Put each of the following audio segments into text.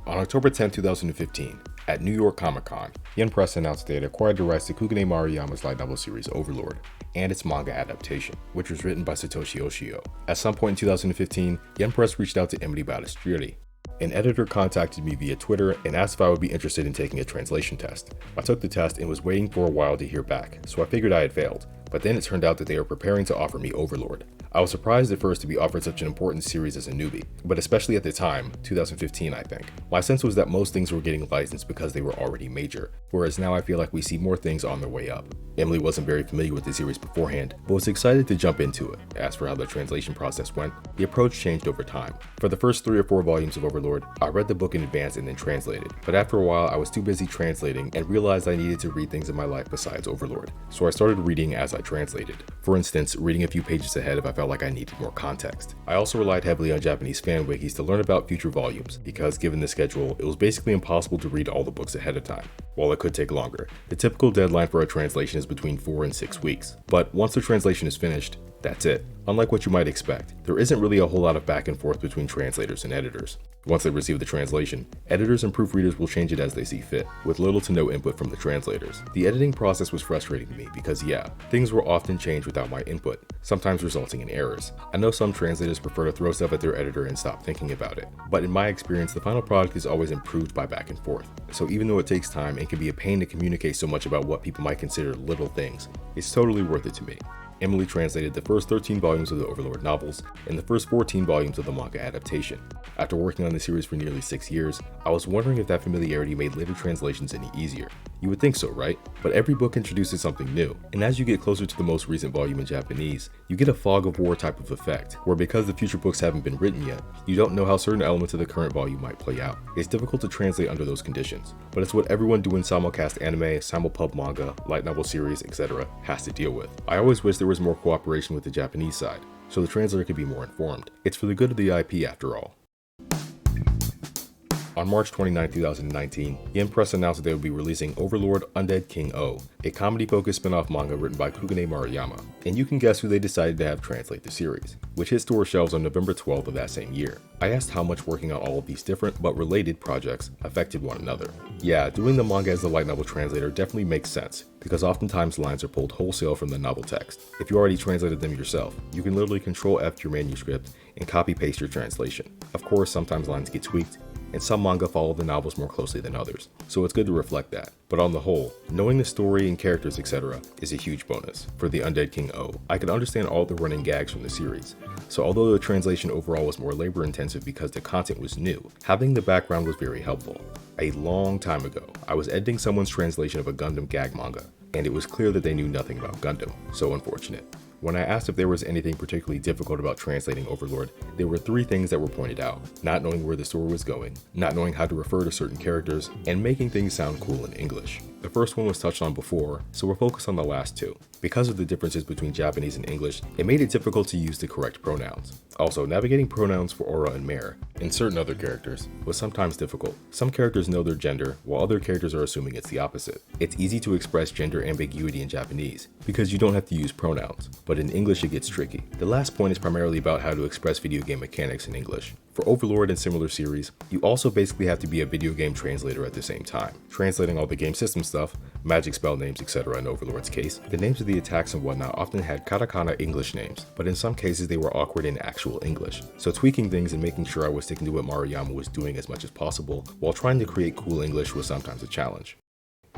On October 10, 2015, at New York Comic Con, Yen Press announced they had acquired the rights to Kugane Maruyama's light novel series Overlord and its manga adaptation, which was written by Satoshi Ōshio. At some point in 2015, Yen Press reached out to Emily Balistrieri. An editor contacted me via Twitter and asked if I would be interested in taking a translation test. I took the test and was waiting for a while to hear back, so I figured I had failed. But then it turned out that they were preparing to offer me Overlord. I was surprised at first to be offered such an important series as a newbie, but especially at the time, 2015 I think. My sense was that most things were getting licensed because they were already major, whereas now I feel like we see more things on their way up. Emily wasn't very familiar with the series beforehand, but was excited to jump into it. As for how the translation process went, the approach changed over time. For the first 3 or 4 volumes of Overlord, I read the book in advance and then translated, but after a while I was too busy translating and realized I needed to read things in my life besides Overlord, so I started reading as I translated. For instance, reading a few pages ahead if I felt like I needed more context. I also relied heavily on Japanese fan wikis to learn about future volumes, because given the schedule, it was basically impossible to read all the books ahead of time. While it could take longer, the typical deadline for a translation is between 4 and 6 weeks. But once the translation is finished, that's it. Unlike what you might expect, there isn't really a whole lot of back and forth between translators and editors. Once they receive the translation, editors and proofreaders will change it as they see fit, with little to no input from the translators. The editing process was frustrating to me because yeah, things were often changed without my input, sometimes resulting in errors. I know some translators prefer to throw stuff at their editor and stop thinking about it, but in my experience, the final product is always improved by back and forth. So even though it takes time and can be a pain to communicate so much about what people might consider little things, it's totally worth it to me. Emily translated the first 13 volumes of the Overlord novels and the first 14 volumes of the manga adaptation. After working on the series for nearly 6 years, I was wondering if that familiarity made later translations any easier. You would think so, right? But every book introduces something new, and as you get closer to the most recent volume in Japanese, you get a fog of war type of effect, where because the future books haven't been written yet, you don't know how certain elements of the current volume might play out. It's difficult to translate under those conditions, but it's what everyone doing simulcast anime, simulpub manga, light novel series, etc. has to deal with. I always wish there was more cooperation with the Japanese side, so the translator could be more informed. It's for the good of the IP after all. On March 29, 2019, Yen Press announced that they would be releasing Overlord Undead King O, a comedy-focused spin-off manga written by Kugane Maruyama, and you can guess who they decided to have translate the series, which hit store shelves on November 12th of that same year. I asked how much working on all of these different but related projects affected one another. Yeah, doing the manga as the light novel translator definitely makes sense, because oftentimes lines are pulled wholesale from the novel text. If you already translated them yourself, you can literally Control-F your manuscript and copy-paste your translation. Of course, sometimes lines get tweaked, and some manga follow the novels more closely than others, so it's good to reflect that. But on the whole, knowing the story and characters etc. is a huge bonus. For the Undead King O, I could understand all the running gags from the series, so although the translation overall was more labor intensive because the content was new, having the background was very helpful. A long time ago, I was editing someone's translation of a Gundam gag manga, and it was clear that they knew nothing about Gundam, so unfortunate. When I asked if there was anything particularly difficult about translating Overlord, there were 3 things that were pointed out: not knowing where the story was going, not knowing how to refer to certain characters, and making things sound cool in English. The first one was touched on before, so we'll focus on the last 2. Because of the differences between Japanese and English, it made it difficult to use the correct pronouns. Also, navigating pronouns for Aura and Mare, and certain other characters, was sometimes difficult. Some characters know their gender, while other characters are assuming it's the opposite. It's easy to express gender ambiguity in Japanese, because you don't have to use pronouns, but in English it gets tricky. The last point is primarily about how to express video game mechanics in English. For Overlord and similar series, you also basically have to be a video game translator at the same time, translating all the game system stuff, magic spell names, etc. in Overlord's case. The names of the attacks and whatnot often had katakana English names, but in some cases they were awkward in actual English. So tweaking things and making sure I was sticking to what Maruyama was doing as much as possible, while trying to create cool English was sometimes a challenge.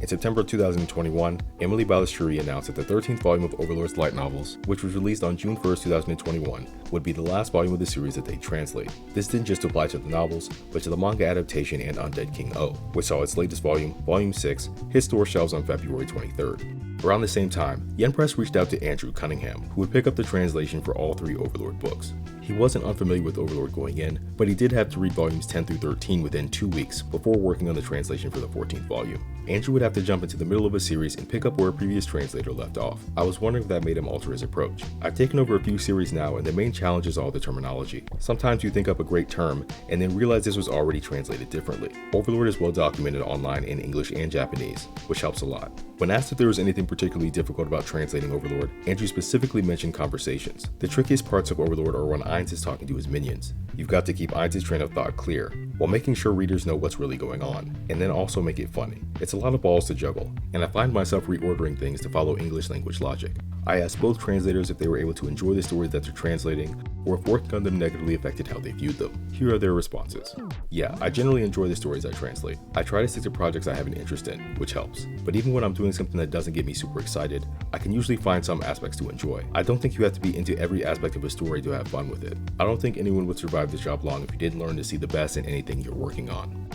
In September 2021, Emily Balistrieri announced that the 13th volume of Overlord's light novels, which was released on June 1st, 2021, would be the last volume of the series that they'd translate. This didn't just apply to the novels, but to the manga adaptation and Undead King O, which saw its latest volume, Volume 6, hit store shelves on February 23rd. Around the same time, Yen Press reached out to Andrew Cunningham, who would pick up the translation for all 3 Overlord books. He wasn't unfamiliar with Overlord going in, but he did have to read volumes 10 through 13 within 2 weeks before working on the translation for the 14th volume. Andrew would have to jump into the middle of a series and pick up where a previous translator left off. I was wondering if that made him alter his approach. I've taken over a few series now, and the main challenge is all the terminology. Sometimes you think up a great term and then realize this was already translated differently. Overlord is well documented online in English and Japanese, which helps a lot. When asked if there was anything particularly difficult about translating Overlord, Andrew specifically mentioned conversations. The trickiest parts of Overlord are when Ainz is talking to his minions. You've got to keep Ainz's train of thought clear, while making sure readers know what's really going on, and then also make it funny. It's a lot of balls to juggle, and I find myself reordering things to follow English language logic. I asked both translators if they were able to enjoy the stories that they're translating, or if working on them negatively affected how they viewed them. Here are their responses. Yeah, I generally enjoy the stories I translate. I try to stick to projects I have an interest in, which helps. But even when I'm doing something that doesn't get me super excited, I can usually find some aspects to enjoy. I don't think you have to be into every aspect of a story to have fun with it. I don't think anyone would survive this job long if you didn't learn to see the best in anything you're working on.